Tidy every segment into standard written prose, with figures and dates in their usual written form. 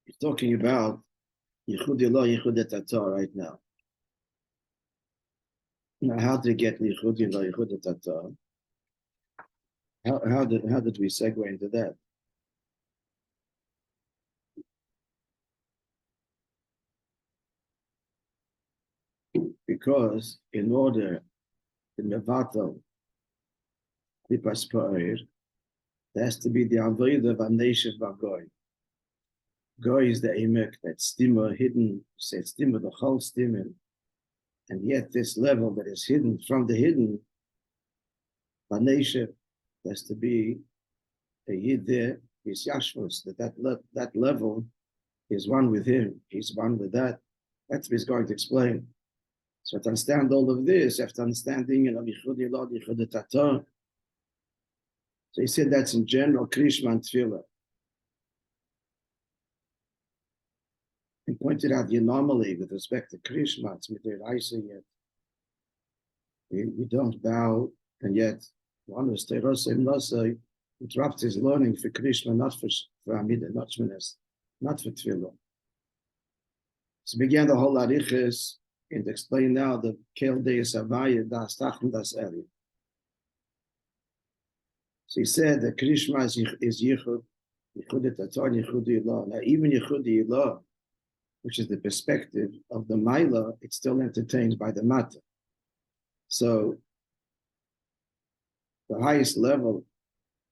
He's talking about Yichud Ilah, Yichud Etatah right now. Now, how did he get Yichud Ilah, Yichud Etatah? How did we segue into that? Because in order to mevatel klipas pa'ir, there has to be the avodah of Aneshev Goy. Goy is the emek, that stimmer hidden, say stimmer, the whole stimmer, and yet this level that is hidden from the hidden, Aneshev, has to be a yid there, is yashvus, that level is one with him, he's one with that. That's what he's going to explain. So to understand all of this, you have to understand the Yichud Ilah, Yichud Etatah. So he said that's in general Krishma and Tefillah. He pointed out the anomaly with respect to Krishma. It's Midiraisa yet. We don't bow, and yet one of the interrupts his learning for Krishma, not for Amidah, not for Tefillah. So began the whole Arichas and to explain now the Kel Deis Havaya Das Tachum Das Eli. So he said that Krishma is Yichud Etatah, Yichud Ilah. Now even Yichud Ilah, which is the perspective of the Maila, it's still entertained by the Mata. So the highest level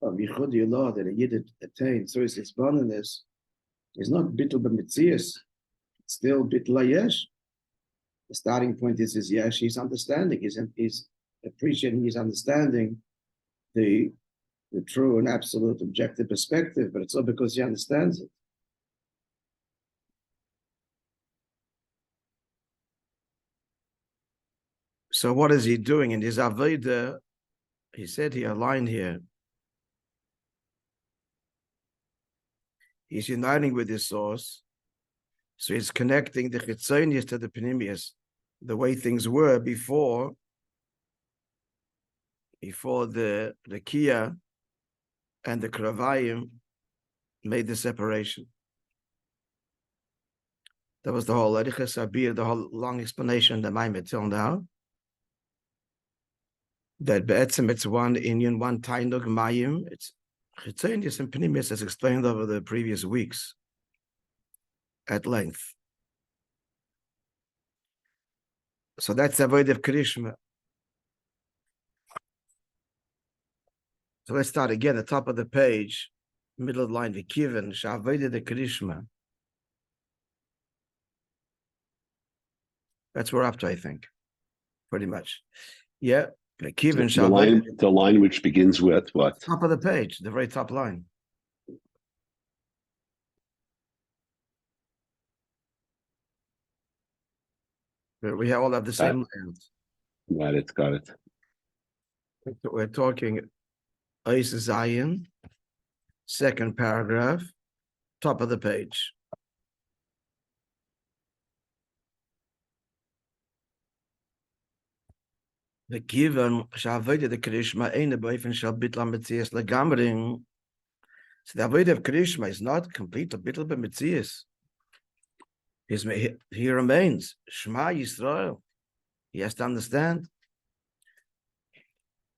of Yichud Ilah that a Yid attains through his bonus is not Bittul B'Metzias, it's still Bittul Hayesh. The starting point is his yesh, he's understanding, he's appreciating, he's understanding the true and absolute objective perspective, but it's all because he understands it. So what is he doing in his Avodah? He said he aligned here. He's uniting with his source. So he's connecting the chitzonius to the pnimius, the way things were before the Kia and the Kravayim made the separation. That was the whole Arichas Abir, the whole long explanation that Maimed till now. That Be'etzim, it's one Inyan, one Tainug Mayim. It's chitzonius and pnimius, as explained over the previous weeks at length. So that's the avodah of Krishma. So let's start again, the top of the page, middle of the line, V'kiven, sh'avodah de Krishma. That's where we're up to, I think, pretty much. Yeah, V'kiven, the line which begins with what? Top of the page, the very top line. We all have the same layout. Got it. We're talking Eis Zayin, second paragraph, top of the page. The given Shavodah the Krishma ain't a boyfriend shall bitla metzias legamring. So the avodah of Krishma is not complete or bitla b'metzias. He remains Shema Yisrael. He has to understand.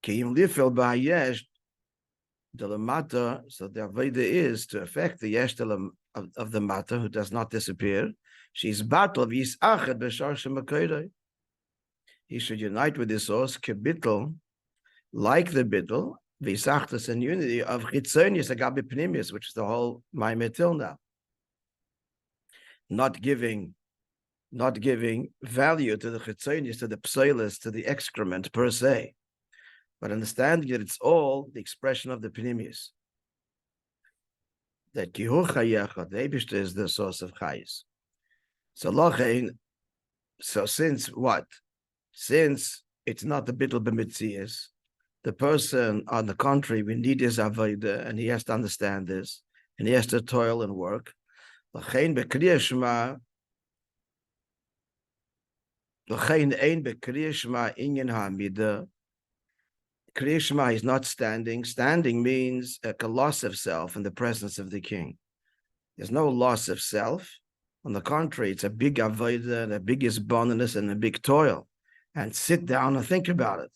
Kiyim lifel ba'yesh the mata. So the avodah is to affect the yesh of the mata who does not disappear. She's battle v'yisachet b'shar shemakoydei. He should unite with his source kebittel, like the bittel v'yisachtas and unity of chitzonius agabe pnimius, which is the whole maimed till now. Not giving value to the chitzonius, to the psoilus, to the excrement per se, but understanding that it's all the expression of the pnimius. That kihu chayecha, the Eibishter is the source of chayis. So since what? Since it's not the bittul b'mitzias, the person, on the contrary, we need his avodah, and he has to understand this, and he has to toil and work. Krishma is not standing. Standing means a loss of self in the presence of the king. There's no loss of self. On the contrary, it's a big avodah, the biggest bonus and a big toil. And sit down and think about it.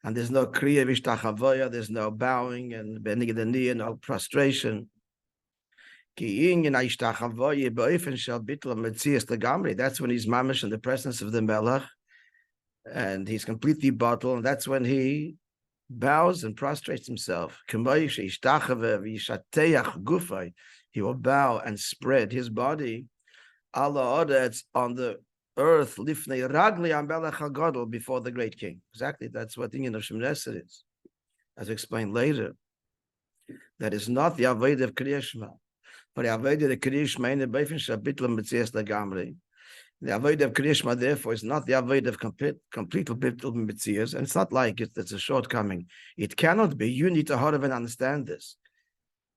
And there's no kriya vishtachavoya, there's no bowing and bending the knee, no prostration. That's when he's mamish in the presence of the melech, and he's completely bottled, and that's when he bows and prostrates himself. He will bow and spread his body on the earth before the great king. Exactly, that's what the Indian of Shemoneh Esrei is, as explained later. That is not the avodah of Kriya Shema. But the avodah of Kriya Shema in the beifin shabitlam mitzias lagamri. The avodah of Kriya Shema, therefore, is not the avodah of complete bittul mitzias, and it's not like it's a shortcoming. It cannot be. You need to hard and understand this.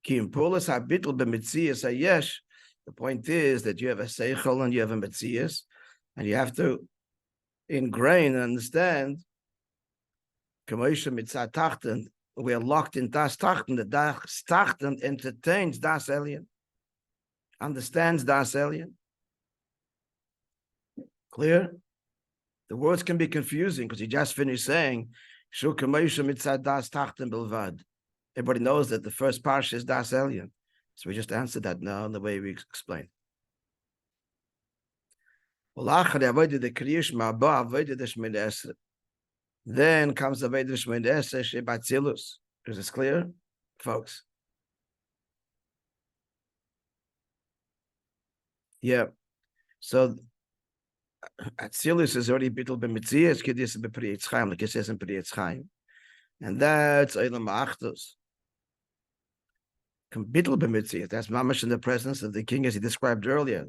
Ki impulas habittul b'mitzias hayesh. The point is that you have a seichel and you have a mitzias, and you have to ingrain and understand. K'moishe mitzat tachten. We are locked in das tachten. The das tachten entertains das elyon. Understands das elyon. Clear? The words can be confusing because he just finished saying, Shu k'moishe mitzad das tachten bilvad. Everybody knows that the first parsha is das elyon. So we just answered that now in the way we explained. Then comes the avodah Shemoneh Esrei shebatzilus. Is this clear, folks? Yeah. So Atzilus is already bittul b'mitzias, kedis b'pri Eitz Chaim, like it says in Pri Eitz Chaim, and that's Eilam Ha'achdus. Bittul b'mitzias. That's mamash in the presence of the king, as he described earlier,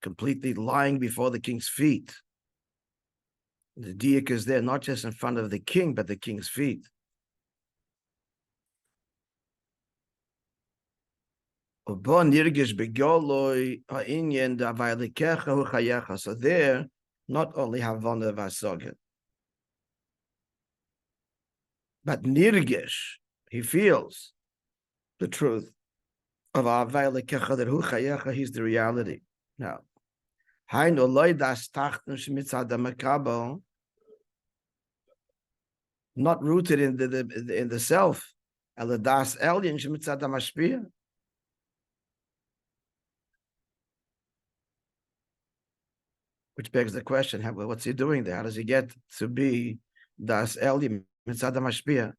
completely lying before the king's feet. The diak is there not just in front of the king, but the king's feet. So there, not only Havana Vasoga, but nirgish, he feels the truth of Avaylekecha, that Hu Chayecha, he's the reality. Now, not rooted in the self, das elyon shemitzad hamashpia. Which begs the question: what's he doing there? How does he get to be das elyon mitzad hamashpia?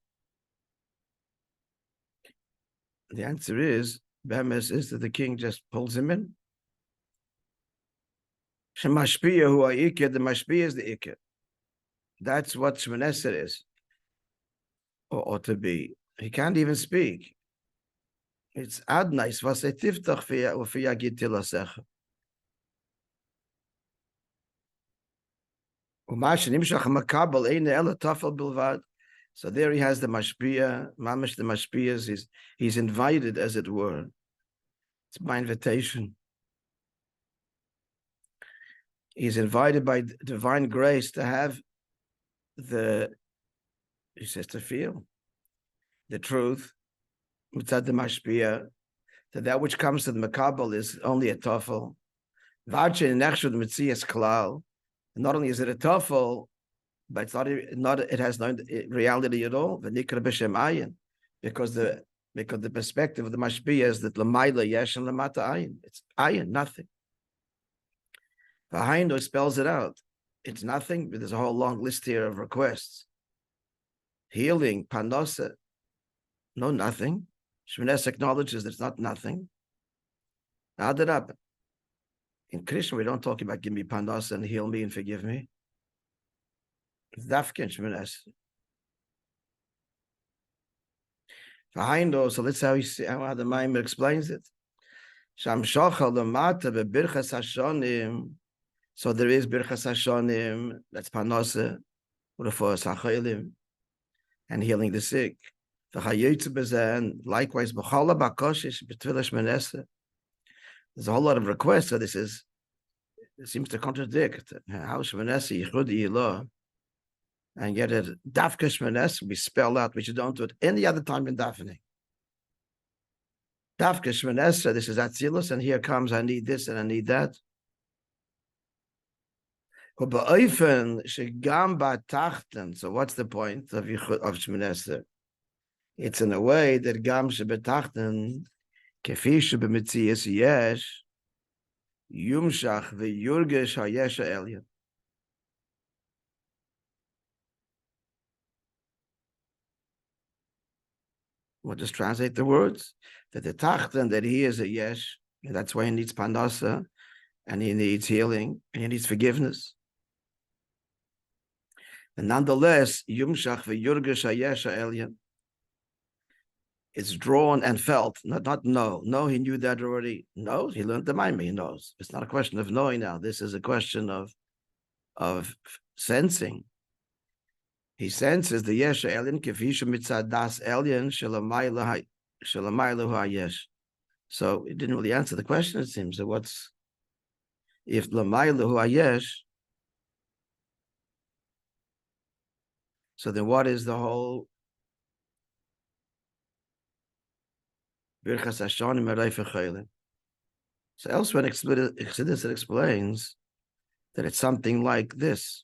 The answer is, Bemes is that the king just pulls him in. Shemashpia hu ha'ikir, the mashpia is the ikir. That's what Shemoneh Esrei is, or ought to be. He can't even speak. It's adnais vasetivtach v'yagid tilasecha. So there he has the mashpia, mamish the mashpiyas. He's invited, as it were. It's by invitation. He's invited by divine grace to have he says, to feel the truth, mitzad the mashpia, that which comes to the makabel is only a tofel. V'achin nechshud mitzias klal. Not only is it a tofel, but it's not. It has no reality at all. V'nikra b'shem ayin, because the perspective of the mashpia is that l'mayla yesh and l'mata ayin. It's ayin, nothing. V'hainu spells it out. It's nothing, but there's a whole long list here of requests. Healing, panosa, no nothing. Shemoneh Esrei acknowledges that it's not nothing. Add it up. In Krishna, we don't talk about give me panosa and heal me and forgive me. It's dafkin Shemoneh Esrei. So let's see how the Maamar explains it. Sham shochal lamata bebirchas hashonim. So there is birchas hashonim. That's panosa, urafos hacholim, and healing the sick. And likewise, there's a whole lot of requests. So it seems to contradict how Shemoneh Esrei yichudi ilah, and yet it dafka Shemoneh Esrei we spell out, which you don't do it any other time in davening. Dafka Shemon Esrei, this is Atzilus, and here comes, I need this and I need that. So what's the point of Shemon Esrei? It's in a way that Gam Shebetachten, Kefi Shebemitzias Yesh, Yumshach v'Yurgesh HaYesh HaElyon. We'll just translate the words. That the Tachten, that he is a Yesh, and that's why he needs Pandasa, and he needs healing, and he needs forgiveness. And nonetheless, Yumshach v'Yurgesh HaYesh HaElyon. It's drawn and felt, not know. No, he knew that already. No, he learned the Maimah, he knows. It's not a question of knowing now. This is a question of sensing. He senses the Yesh Elyon kefisha mitzad das Elyon shelamaylu hayesh. So it didn't really answer the question, it seems. So what's if lamaylu hayesh? So then what is the whole Birchas Hashanim Ereif Chaylim? So elsewhere in Exodus it explains that it's something like this.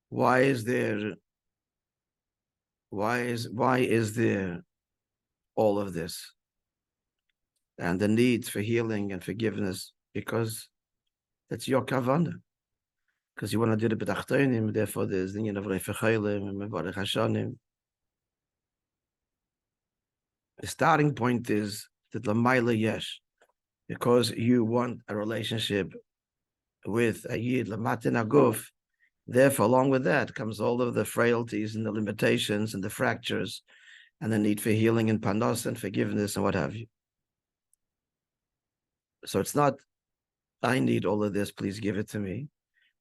Why is there all of this and the needs for healing and forgiveness? Because that's your kavanah. Because you want to do the b'tachtonim, therefore there's the union of Reif Chaylim and Mevarech Hashanim. The starting point is that Lamayla Yesh, because you want a relationship with a Yid, Lamatin Aguf. Therefore, along with that comes all of the frailties and the limitations and the fractures and the need for healing and panos and forgiveness and what have you. So it's not, I need all of this, please give it to me.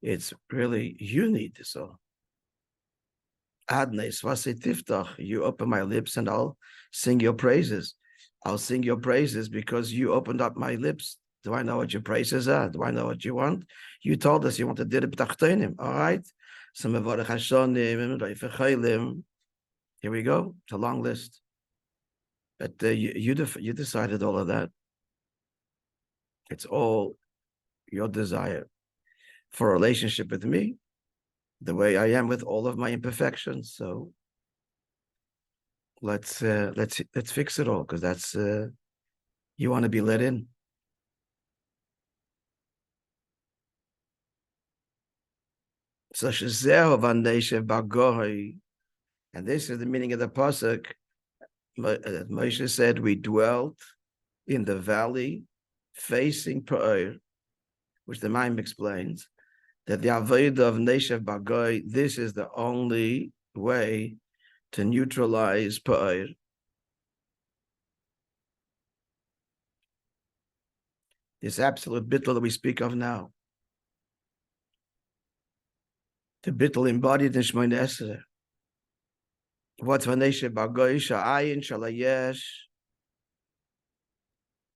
It's really, you need this all. Adnes, vase tiftach, you open my lips and I'll sing your praises. I'll sing your praises because you opened up my lips. Do I know what your praises are? Do I know what you want? You told us you want to do the b'tachtonim. All right. Some Mevarech Hashanim, Reif Chaylim. Here we go. It's a long list. But you decided all of that. It's all your desire for a relationship with me, the way I am with all of my imperfections. So let's fix it all, because that's you want to be let in. So and this is the meaning of the pasuk. Moishe said, we dwelt in the valley facing Pa'ir, which the Maim explains, that the Avodah of Neshev Bagoy, this is the only way to neutralize Pa'ir. This absolute bittul that we speak of now. The bittul embodied in Shemona Esrei. What's Vaneshev Bagoy Sha'ayin Shalayesh?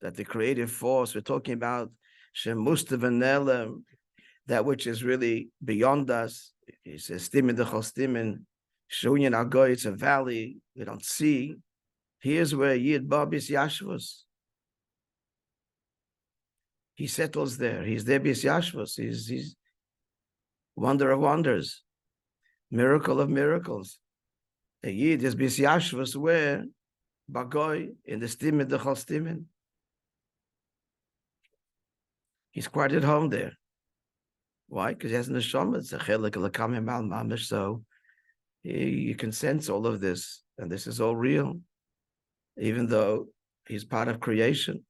That the creative force, we're talking about Shemustavanelem, that which is really beyond us. He says, Stimin dechol stimin, Shunyan Agoy, it's a valley, we don't see. Here's where Yid Babis Yashvus. He settles there. He's there bis Yashvus. He's wonder of wonders, miracle of miracles. A Yid is bis Yashvus where? Bagoy, in the Stimin dechol stimin. He's quite at home there. Why? Because he has an neshama. It's a chelik l'kamim al mamish. So you can sense all of this, and this is all real, even though he's part of creation.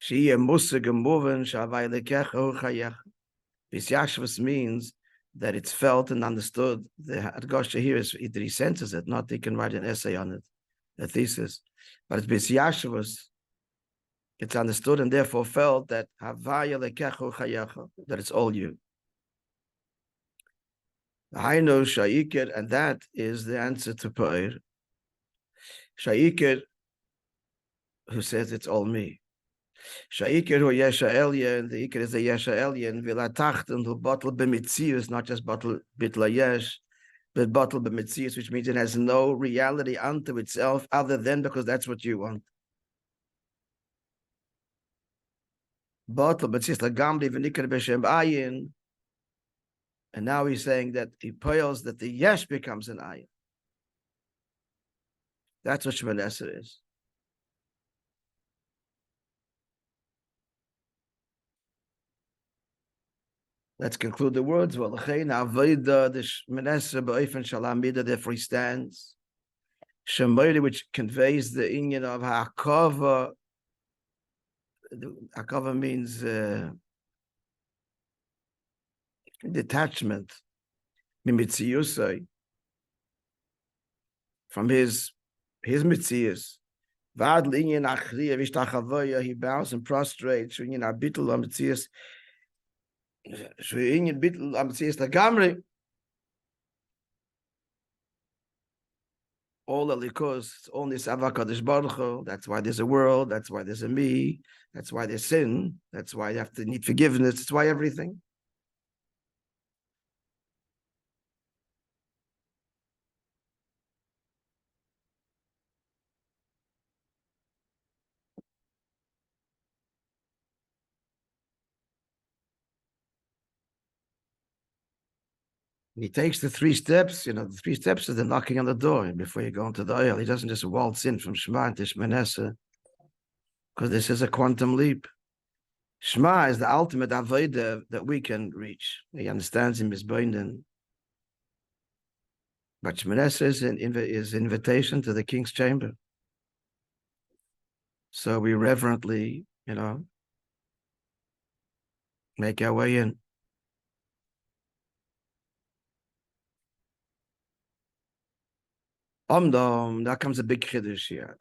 Bisyashvus means that it's felt and understood. The Adgosha here is that he senses it, not that he can write an essay on it, a thesis. But it's bisyashvus. It's understood and therefore felt that it's all you. And that is the answer to Pa'ir. Sha'ikir, who says it's all me. Sha'ikir hu Yesha Elyon, the Ikir is the Yesha Elyon, Vila Tachten, who bottle b'mitzius, not just bottle bitla yesh, but bottle b'mitzias, which means it has no reality unto itself other than because that's what you want. Bottle b'mitzias lagamri v'nikar b'shem ayin. And now he's saying that he poils that the yesh becomes an ayin. That's what Shemon is. Let's conclude the words. Well, the Shemon ba'ofen shalamida, therefore he stands. Shemoyri, which conveys the inyan of ha'akava. Akava means detachment, mimitziyusai, from his mitzias. Vad l'inyan achriya vishtachavoya, he bows and prostrates. Shuinyan abitul amitzias, shuinyan bitul amitzias lagamri. All because it's only Savakadosh Baruch Hu. That's why there's a world. That's why there's a me. That's why there's sin. That's why you have to need forgiveness. That's why everything. He takes the 3 steps. The 3 steps is the knocking on the door. And before you go into the oil, he doesn't just waltz in from Shema to Shmoneh, because this is a quantum leap. Shema is the ultimate avodah that we can reach. He understands him as binding. But Shmoneh is invitation to the king's chamber. So we reverently, make our way in. That comes a big chiddush here.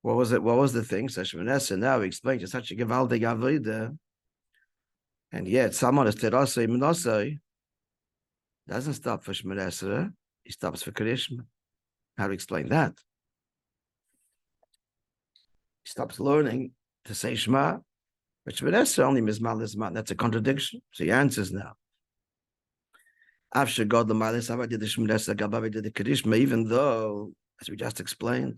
What was it? What was the thing? So Shmoneh now he explains it's such a gewaltig avodah, and yet someone is terasei menosei doesn't stop for Shmoneh, he stops for Krishma. How to explain that? He stops learning to say Shema, but Shmoneh only mizmal is man. That's a contradiction. So he answers now. Even though, as we just explained,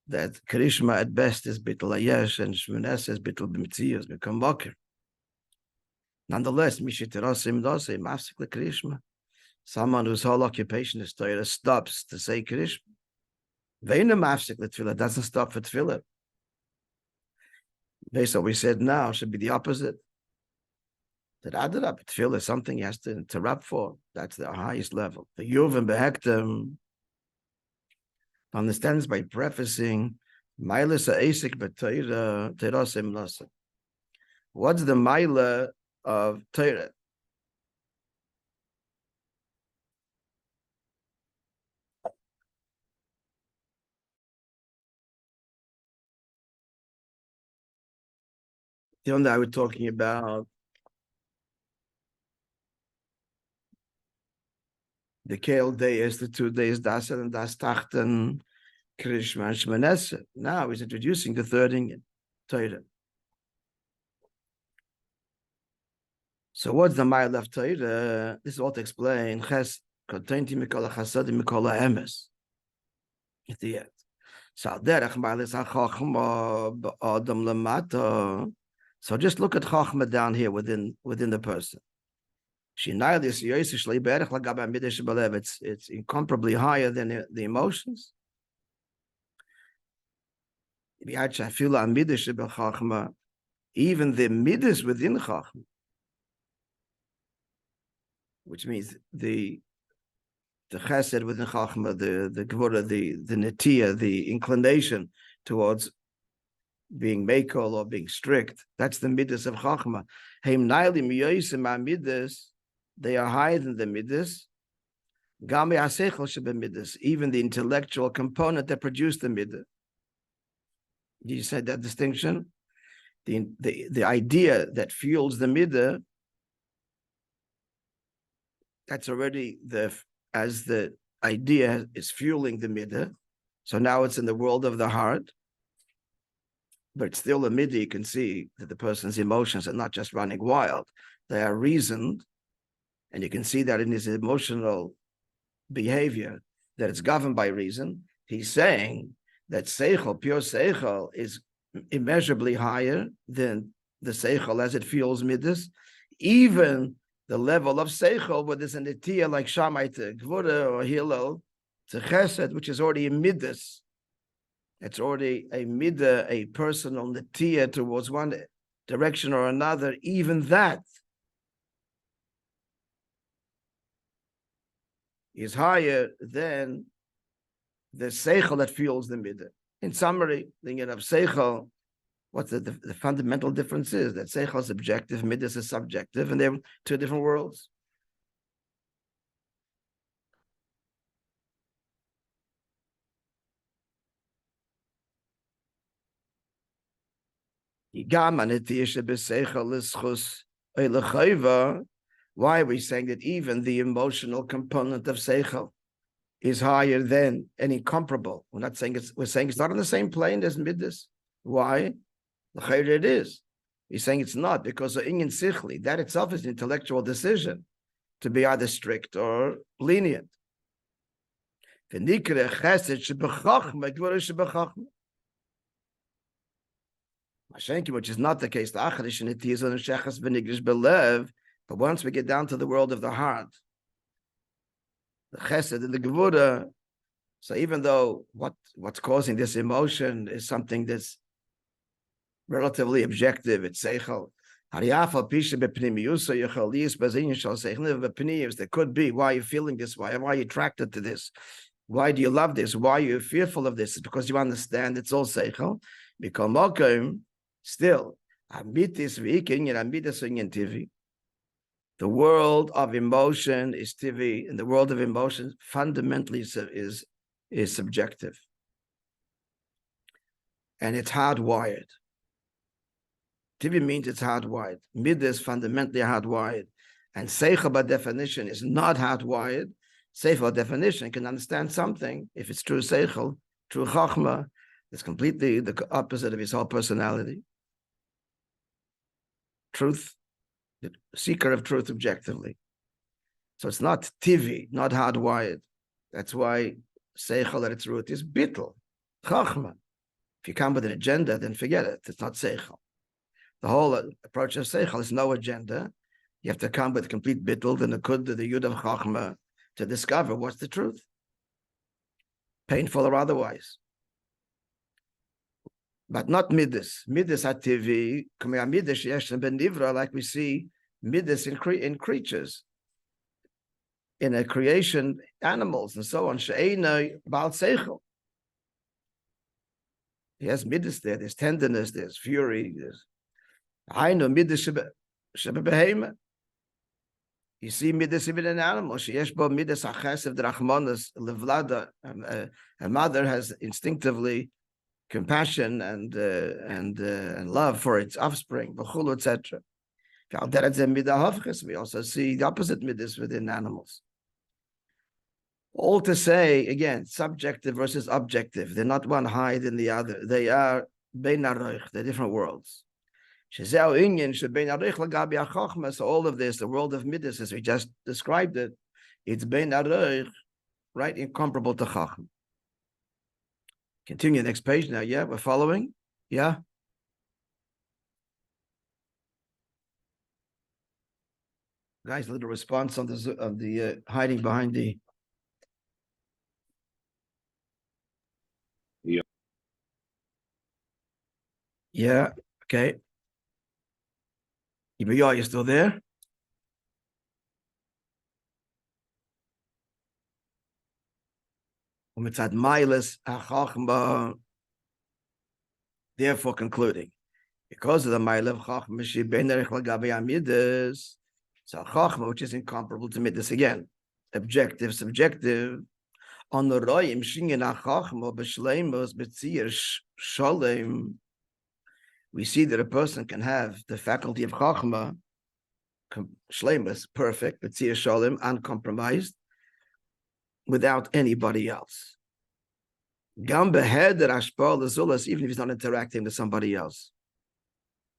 that Krishma at best is bittul ayesh and Shmoneh is bittul b'mitzias, become mocker. Nonetheless, someone whose whole occupation is Torah stops to say Krishma. Doesn't stop for tefillah. Based on what we said now, should be the opposite. That adarab, tefillah is something he has to interrupt for. That's the highest level. The Yuv and Behektim understands by prefacing, What's the Maila of Torah? The one that we're talking about, the Kale Day is the 2 days, Dasan and Das Tachten, Krishma and Shmoneh. Now he's introducing the third in Torah. So what's the mile of Torah? This is all to explain. Kotointi mikola chasadim mikola emes. At the end. So just look at Chachma down here within the person. It's incomparably higher than the emotions. Even the midas within Chachma, which means the chesed within Chachma, the gvura, the netiya, the inclination towards being mekel or being strict. That's the midas of Chachma. They are higher than the midas. Even the intellectual component that produced the midah. You said that distinction. The idea that fuels the midah, that's already as the idea is fueling the midah. So now it's in the world of the heart. but still a midday, you can see that the person's emotions are not just running wild. They are reasoned, and you can see that in his emotional behavior, that it's governed by reason. He's saying that seichel, pure seichel, is immeasurably higher than the seichel as it feels midas. Even the level of seichel, where there's an etiyah like Shammai to Gvura or Hillel to Chesed, which is already in midas. It's already a midah, a personal netiyah towards one direction or another. Even that is higher than the seichel that fuels the midah. In summary, thinking of seichel, what the fundamental difference is that seichel is objective, midas is subjective, and they're two different worlds. Why are we saying that even the emotional component of seichel is higher than and incomparable? We're saying it's not on the same plane as midas. Why? It is. He's saying it's not because of inyan sichli. That itself is an intellectual decision to be either strict or lenient. Which is not the case. But once we get down to the world of the heart, the chesed and the gevura, so even though what's causing this emotion is something that's relatively objective, it's seichel. There could be, why are you feeling this? Why are you attracted to this? Why do you love this? Why are you fearful of this? It's because you understand it's all seichel. Still, the world of emotion is tivi, and the world of emotion fundamentally is subjective. And it's hardwired. Tivi means it's hardwired. Midah is fundamentally hardwired. And seichel by definition is not hardwired. Seichel by definition can understand something. If it's true seichel, true chachma, it's completely the opposite of his whole personality. Truth, the seeker of truth objectively. So it's not tivi, not hardwired. That's why seichel at its root is bittul, chachma. If you come with an agenda, then forget it. It's not seichel. The whole approach of seichel is no agenda. You have to come with complete bittul, the nakud, the yud of chachma, to discover what's the truth, painful or otherwise. But not midas. Midas at TV, midas yesh ben nivra, like we see midas in creatures, in a creation, animals and so on. She'ena bal seichel. He has midas there. There's tenderness. There's fury. There's I know midas shebehema. You see midas even in animals. Sheyesh bo midas achesed drachmanas levlada. A mother has instinctively compassion and love for its offspring, b'chulu, etc. We also see the opposite midas within animals. All to say, again, subjective versus objective. They're not one higher than the other. They are bein aroich. They're different worlds. So all of this, the world of midas, as we just described it, it's bein aroich, right, incomparable to chacham. Continue next page now. Yeah, we're following. Yeah. Guys, a little response on the hiding behind the. Yeah. Yeah. Okay. You still there? Therefore, concluding, because of the mile of chachma, so chachma, which is incomparable to midas, again, objective, subjective. On the royim shingen chachma b'shleimus b'tzir shalem, we see that a person can have the faculty of chachma, shleimus, perfect, b'tzir shalem, uncompromised, without anybody else. Gam beheder hashpah lezulas, even if he's not interacting with somebody else.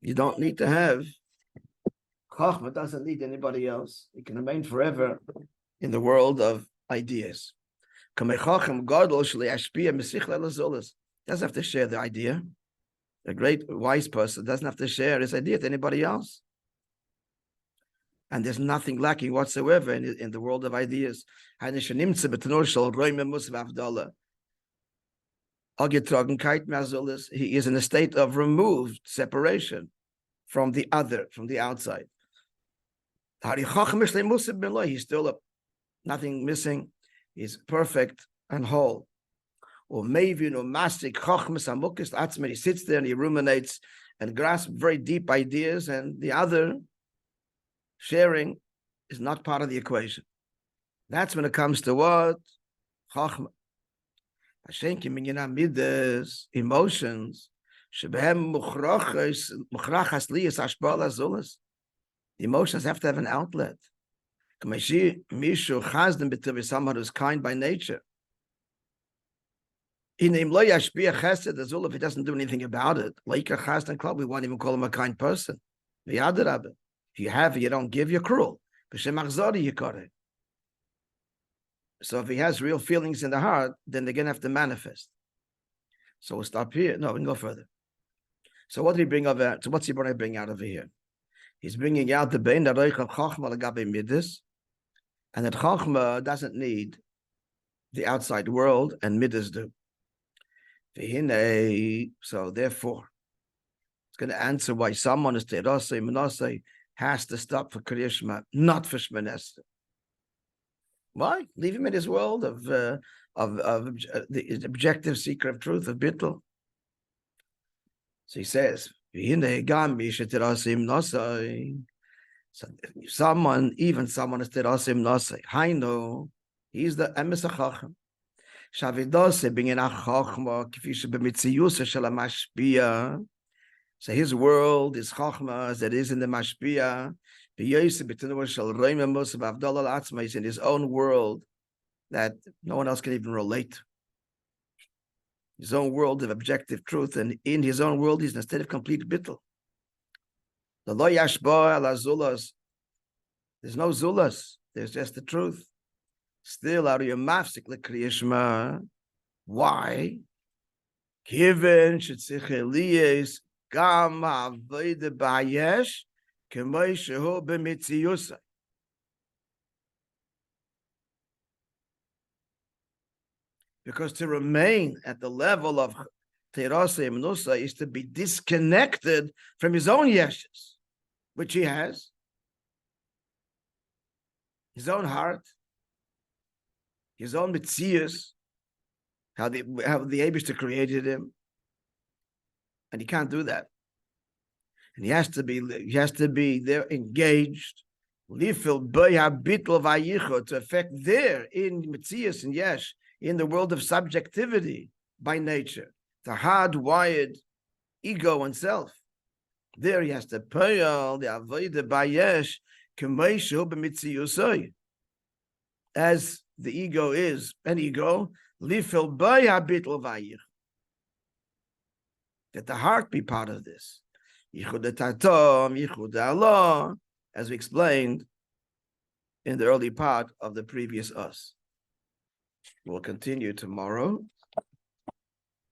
You don't need to have Chachma, doesn't need anybody else. He can remain forever in the world of ideas. Doesn't have to share the idea. A great wise person doesn't have to share his idea to anybody else. And there's nothing lacking whatsoever in the world of ideas. He is in a state of removed separation from the other, from the outside. He's still up, nothing missing. He's perfect and whole. He sits there and he ruminates and grasps very deep ideas, and the other sharing is not part of the equation. That's when it comes to what? Chachma. Emotions. The emotions have to have an outlet. Someone who's kind by nature. If he doesn't do anything about it, we won't even call him a kind person. If you have, you don't give, you're cruel. So if he has real feelings in the heart, then they're going to have to manifest. So we'll stop here. No, we can go further. So what did he bring over? So what's he going to bring out over here? He's bringing out the bein daroich of Chachma l'gabe midas, and that Chachma doesn't need the outside world, and midas do. So therefore, it's going to answer why someone is terasei menasei has to stop for Kriyashma, not for Shmanesra. Why? Leave him in his world of the objective seeker of truth, of bittul. So he says, so someone is terasim nasei. Hainu, he's the emes hachacham. Shavidose b'ngenach chachma k'fi shebemitziusa shel hamashpia. So his world is chachma as it is in the mashpia. He's in his own world that no one else can even relate. His own world of objective truth, and in his own world, he's in a state of complete bittul. There's no zulas. There's just the truth. Still, out of your mafsik l'kriyishma. Why? Given shetzich gam ha'avayde b'hayesh k'may shehu b'mitziyusa. Because to remain at the level of terasei menusa is to be disconnected from his own yeshes, which he has, his own heart, his own mitzias, how the Eibishter created him, and he can't do that. And he has to be there engaged, to affect there in mitzias and yesh, in the world of subjectivity by nature, the hardwired ego and self. There he has to pay all the avodah bayesh k'meishu b'mitziyusay. As the ego is an ego, lifil b'habitl vayich. That the heart be part of this. Yichud tatom, yichud Allah, as we explained in the early part of the previous us. We'll continue tomorrow.